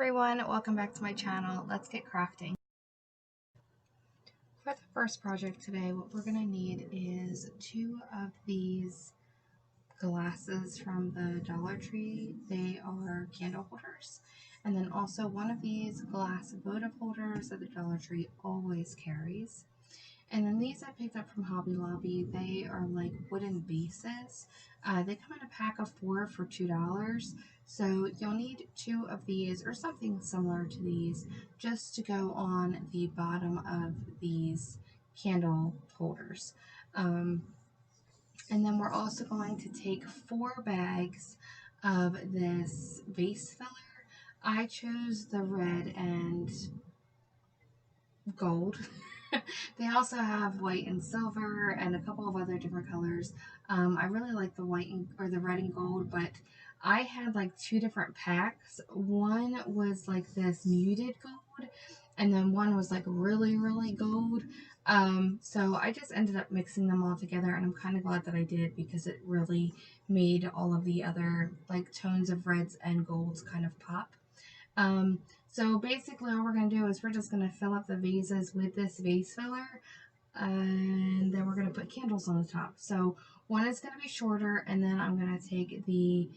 everyone, welcome back to my channel. Let's get crafting. For the first project today, what we're going to need is 2 of these glasses from the Dollar Tree. They are candle holders. And then also 1 of these glass votive holders that the Dollar Tree always carries. And then these I picked up from Hobby Lobby. They are like wooden bases. They come in a pack of 4 for $2. So you'll need 2 of these or something similar to these just to go on the bottom of these candle holders. And then we're also going to take 4 bags of this vase filler. I chose the red and gold. They also have white and silver and a couple of other different colors. I really like the white or the red and gold, but I had like 2 different packs. One was like this muted gold, and then one was like really gold. So I just ended up mixing them all together, and I'm kind of glad that I did because it really made all of the other like tones of reds and golds kind of pop. So basically all we're going to do is we're just going to fill up the vases with this vase filler, and then we're going to put candles on the top. So one is going to be shorter, and then I'm going to take the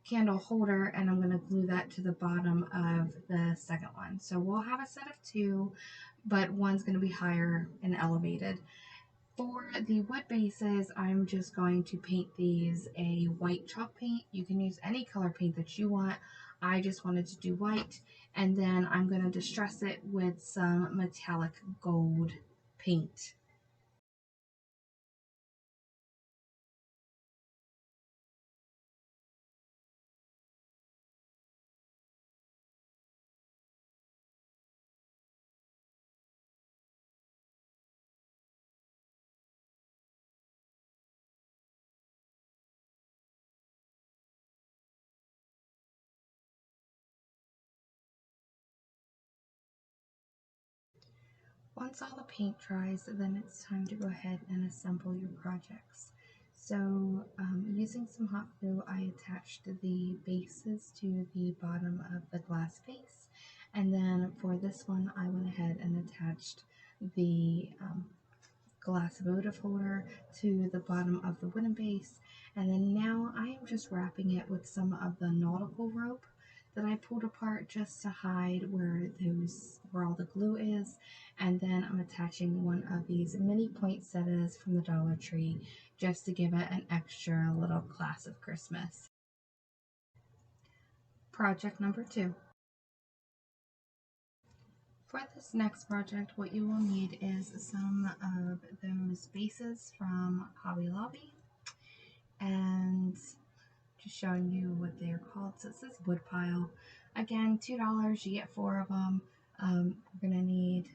candle holder and I'm going to glue that to the bottom of the second one. So we'll have a set of 2, but one's going to be higher and elevated. For the wood bases, I'm just going to paint these a white chalk paint. You can use any color paint that you want. I just wanted to do white, and then I'm going to distress it with some metallic gold paint. Once all the paint dries, then it's time to go ahead and assemble your projects. So using some hot glue, I attached the bases to the bottom of the glass vase. And then for this one, I went ahead and attached the glass votive holder to the bottom of the wooden base. And then now I am just wrapping it with some of the nautical rope that I pulled apart just to hide where all the glue is. And then I'm attaching one of these mini poinsettias from the Dollar Tree just to give it an extra little class of Christmas. Project number 2. For this next project, what you will need is some of those bases from Hobby Lobby, and just showing you what they're called. So it says wood pile. Again, $2, you get 4 of them. We're going to need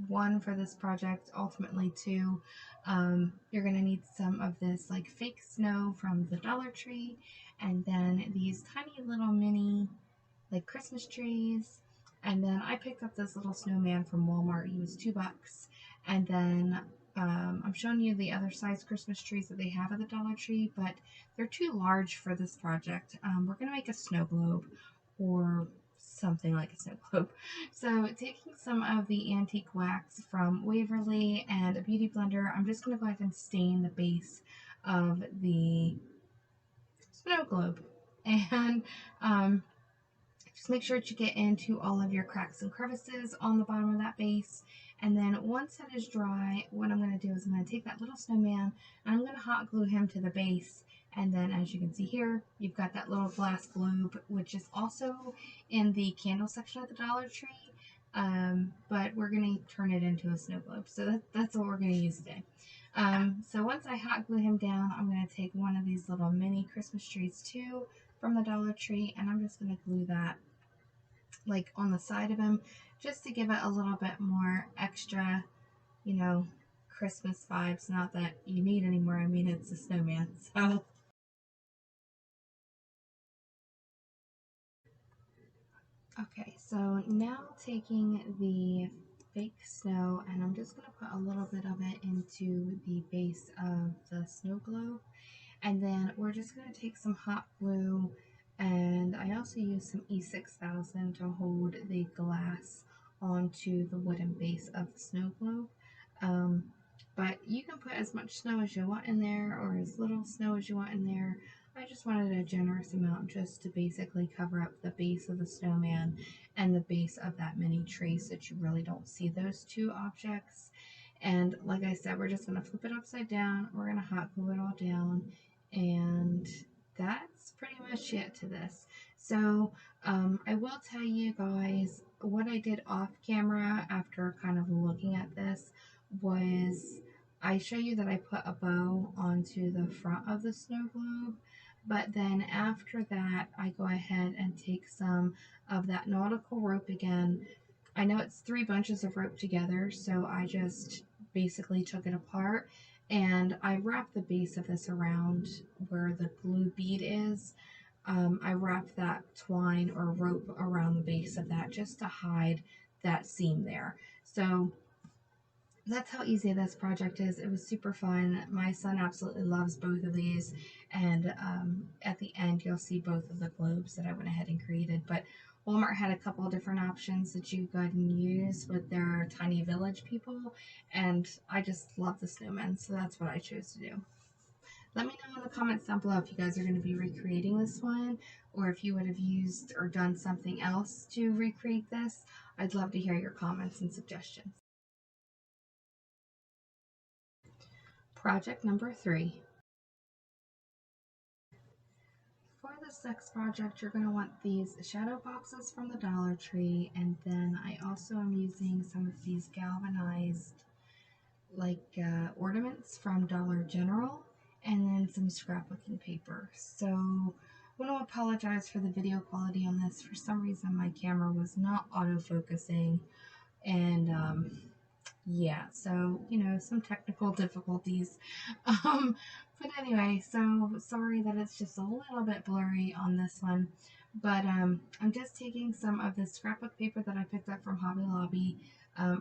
1 for this project, ultimately 2. You're going to need some of this like fake snow from the Dollar Tree, and then these tiny little mini like Christmas trees. And then I picked up this little snowman from Walmart. He was $2. And then I'm showing you the other size Christmas trees that they have at the Dollar Tree, but they're too large for this project. We're going to make a snow globe or something like a snow globe. So taking some of the antique wax from Waverly and a beauty blender, I'm just going to go ahead and stain the base of the snow globe. And just make sure to get into all of your cracks and crevices on the bottom of that base. And then once that is dry, what I'm going to do is I'm going to take that little snowman and I'm going to hot glue him to the base. And then as you can see here, you've got that little glass globe, which is also in the candle section of the Dollar Tree. But we're going to turn it into a snow globe. So that's what we're going to use today. So once I hot glue him down, I'm going to take one of these little mini Christmas trees too from the Dollar Tree, and I'm just going to glue that like on the side of him just to give it a little bit more extra, you know, Christmas vibes. Not that you need anymore. I mean, it's a snowman. So okay, so now taking the fake snow, and I'm just going to put a little bit of it into the base of the snow globe. And then we're just going to take some hot glue And I also used some E6000 to hold the glass onto the wooden base of the snow globe. Um, but you can put as much snow as you want in there or as little snow as you want in there. I just wanted a generous amount just to basically cover up the base of the snowman and the base of that mini tree so that you really don't see those two objects. And like I said, we're just going to flip it upside down. We're going to hot glue it all down, and that's pretty much it to this. So I will tell you guys what I did off camera after kind of looking at this was I show you that I put a bow onto the front of the snow globe, but then after that I go ahead and take some of that nautical rope again. I know it's 3 bunches of rope together, so I just basically took it apart and I wrapped the base of this around where the glue bead is. I wrapped that twine or rope around the base of that just to hide that seam there. So that's how easy this project is. It was super fun. My son absolutely loves both of these, and at the end you'll see both of the globes that I went ahead and created. But Walmart had a couple of different options that you could use with their tiny village people, and I just love the snowmen, so that's what I chose to do. Let me know in the comments down below if you guys are going to be recreating this one, or if you would have used or done something else to recreate this. I'd love to hear your comments and suggestions. Project number 3. For this next project, you're going to want these shadow boxes from the Dollar Tree, and then I also am using some of these galvanized ornaments from Dollar General, and then some scrapbooking paper. So I want to apologize for the video quality on this. For some reason my camera was not autofocusing, and yeah, so some technical difficulties. um but anyway, so sorry that it's just a little bit blurry on this one, but I'm just taking some of the scrapbook paper that I picked up from Hobby Lobby.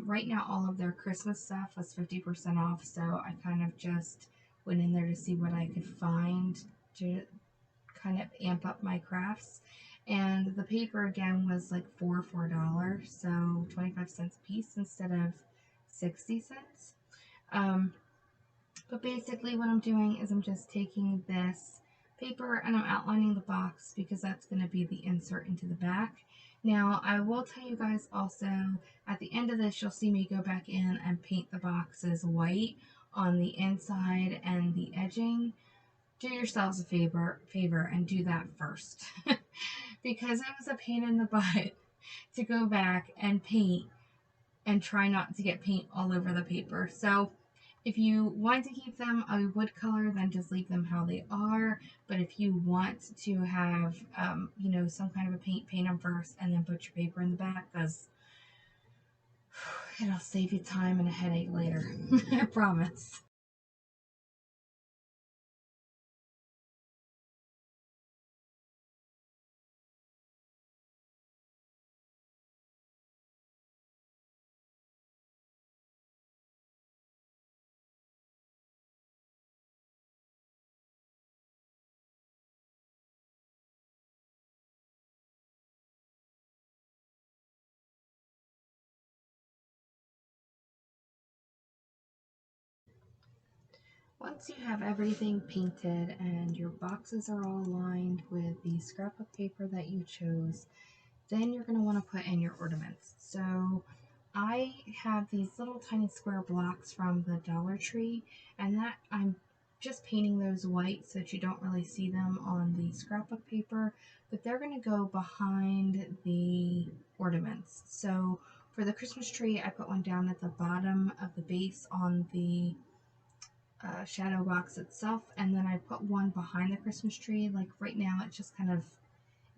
Right now all of their Christmas stuff was 50% off, so I kind of just went in there to see what I could find to kind of amp up my crafts. And the paper again was like $4, so 25 cents a piece instead of 60 cents. But basically what I'm doing is I'm just taking this paper and I'm outlining the box because that's going to be the insert into the back. Now I will tell you guys also, at the end of this you'll see me go back in and paint the boxes white on the inside and the edging. Do yourselves a favor and do that first because it was a pain in the butt to go back and paint and try not to get paint all over the paper. So if you want to keep them a wood color, then just leave them how they are. But if you want to have, some kind of a paint them first and then put your paper in the back, because it'll save you time and a headache later. I promise. Once you have everything painted and your boxes are all lined with the scrapbook paper that you chose, then you're going to want to put in your ornaments. So I have these little tiny square blocks from the Dollar Tree, and that I'm just painting those white so that you don't really see them on the scrapbook paper, but they're going to go behind the ornaments. So for the Christmas tree, I put one down at the bottom of the base on the shadow box itself, and then I put one behind the Christmas tree. Like right now it just kind of,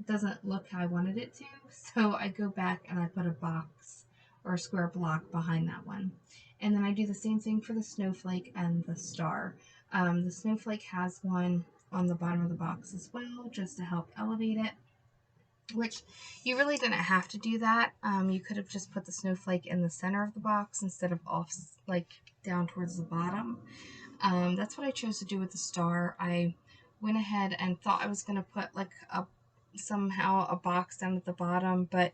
it doesn't look how I wanted it to, so I go back and I put a box or a square block behind that one. And then I do the same thing for the snowflake and the star. The snowflake has one on the bottom of the box as well, just to help elevate it, which you really didn't have to do that. You could have just put the snowflake in the center of the box instead of off, like down towards the bottom. That's what I chose to do with the star. I went ahead and thought I was going to put like a somehow a box down at the bottom, but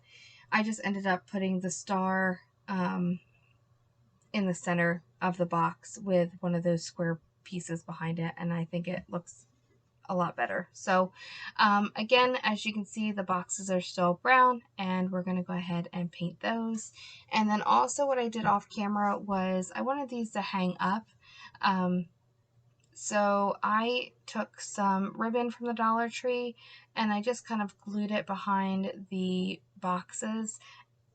I just ended up putting the star in the center of the box with one of those square pieces behind it, and I think it looks a lot better. So again, as you can see, the boxes are still brown, and we're going to go ahead and paint those. And then also what I did off camera was I wanted these to hang up. So I took some ribbon from the Dollar Tree and I just kind of glued it behind the boxes,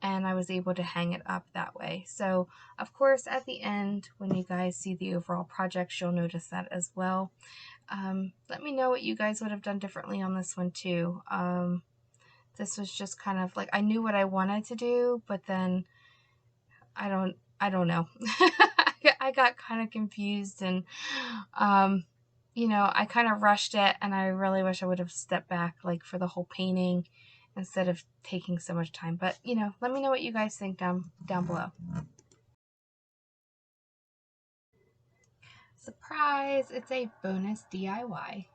and I was able to hang it up that way. So of course at the end, when you guys see the overall project, you'll notice that as well. Let me know what you guys would have done differently on this one too. This was just kind of like, I knew what I wanted to do, but then I don't know. I got kind of confused, and you know, I kind of rushed it, and I really wish I would have stepped back like for the whole painting instead of taking so much time. But you know, let me know what you guys think down below. Surprise! It's a bonus DIY.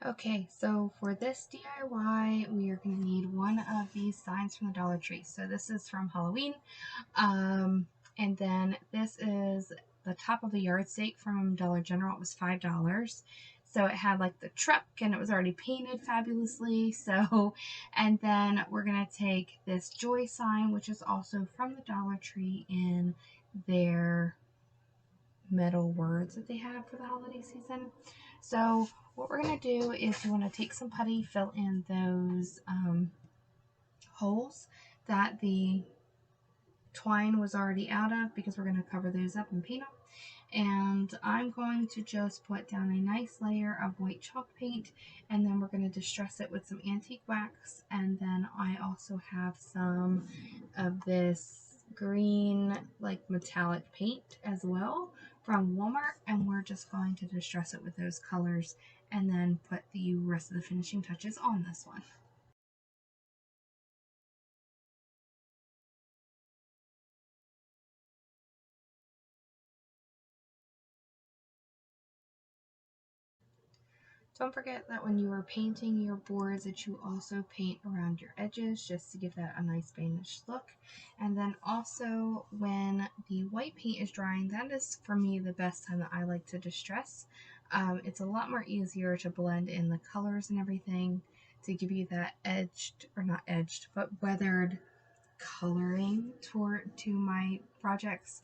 Okay, so for this DIY, we are going to need one of these signs from the Dollar Tree. So this is from Halloween. And then this is the top of the yard stake from Dollar General. It was $5. So it had like the truck, and it was already painted fabulously. So, and then we're going to take this joy sign, which is also from the Dollar Tree, in their metal words that they have for the holiday season. So what we're going to do is you want to take some putty, fill in those holes that the twine was already out of, because we're going to cover those up and paint them. And I'm going to just put down a nice layer of white chalk paint, and then we're going to distress it with some antique wax. And then I also have some of this green like metallic paint as well from Walmart, and we're just going to distress it with those colors and then put the rest of the finishing touches on this one. Don't forget that when you are painting your boards that you also paint around your edges, just to give that a nice finished look. And then also when the white paint is drying, that is for me the best time that I like to distress. It's a lot more easier to blend in the colors and everything to give you that edged, or not edged, but weathered coloring to my projects,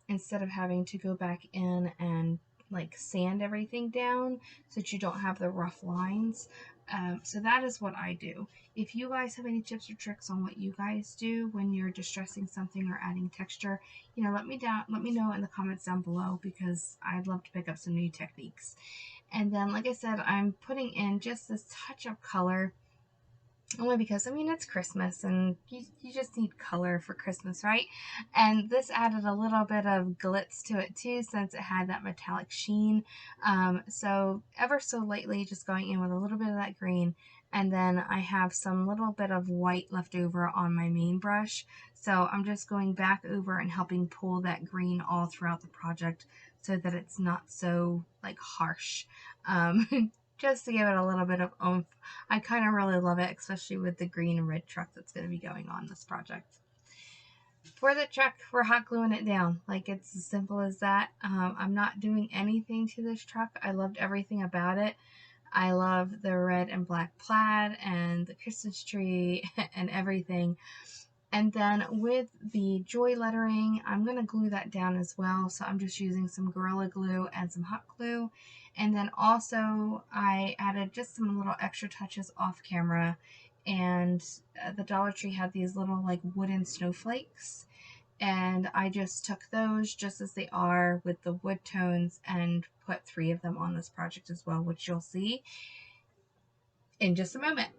instead of having to go back in and like sand everything down so that you don't have the rough lines. So that is what I do. If you guys have any tips or tricks on what you guys do when you're distressing something or adding texture, you know, let me know in the comments down below, because I'd love to pick up some new techniques. And then, like I said, I'm putting in just this touch of color, only because, I mean, it's Christmas and you just need color for Christmas, right? And this added a little bit of glitz to it too, since it had that metallic sheen. So ever so lightly, just going in with a little bit of that green. And then I have some little bit of white left over on my main brush. So I'm just going back over and helping pull that green all throughout the project so that it's not so like harsh. Just to give it a little bit of oomph. I kind of really love it, especially with the green and red truck that's going to be going on this project. For the truck, we're hot gluing it down. Like, it's as simple as that. I'm not doing anything to this truck. I loved everything about it. I love the red and black plaid and the Christmas tree and everything. And then with the joy lettering, I'm going to glue that down as well. So I'm just using some Gorilla Glue and some hot glue. And then also I added just some little extra touches off camera. And the Dollar Tree had these little like wooden snowflakes. And I just took those just as they are with the wood tones and put 3 of them on this project as well, which you'll see in just a moment.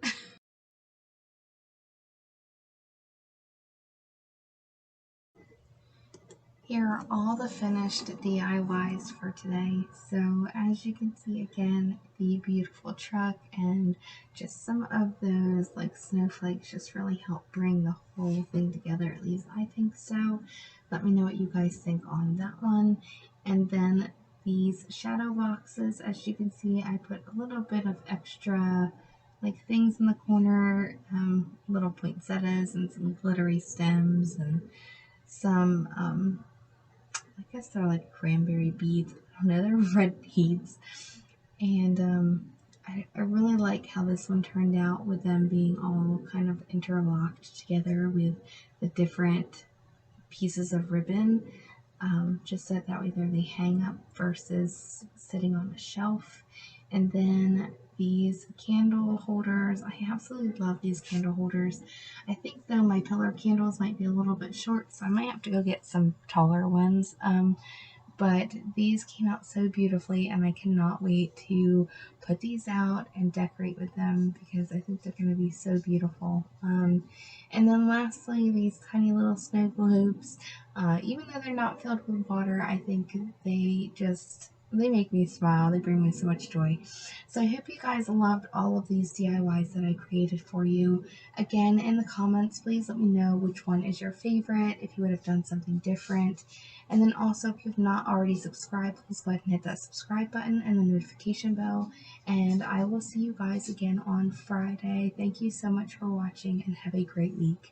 Here are all the finished DIYs for today. So as you can see, again, the beautiful truck and just some of those like snowflakes just really help bring the whole thing together. At least I think so. Let me know what you guys think on that one. And then these shadow boxes, as you can see, I put a little bit of extra like things in the corner, little poinsettias and some glittery stems and some, I guess they're like cranberry beads. I don't know, they're red beads. And I really like how this one turned out with them being all kind of interlocked together with the different pieces of ribbon, just so that way they hang up versus sitting on a shelf. And then these candle holders, I absolutely love these candle holders. I think though my pillar candles might be a little bit short, so I might have to go get some taller ones. But these came out so beautifully, and I cannot wait to put these out and decorate with them because I think they're going to be so beautiful. And then lastly, these tiny little snow globes. Even though they're not filled with water, I think they make me smile. They bring me so much joy. So I hope you guys loved all of these DIYs that I created for you. Again, in the comments, please let me know which one is your favorite, if you would have done something different. And then also, if you've not already subscribed, please go ahead and hit that subscribe button and the notification bell. And I will see you guys again on Friday. Thank you so much for watching and have a great week.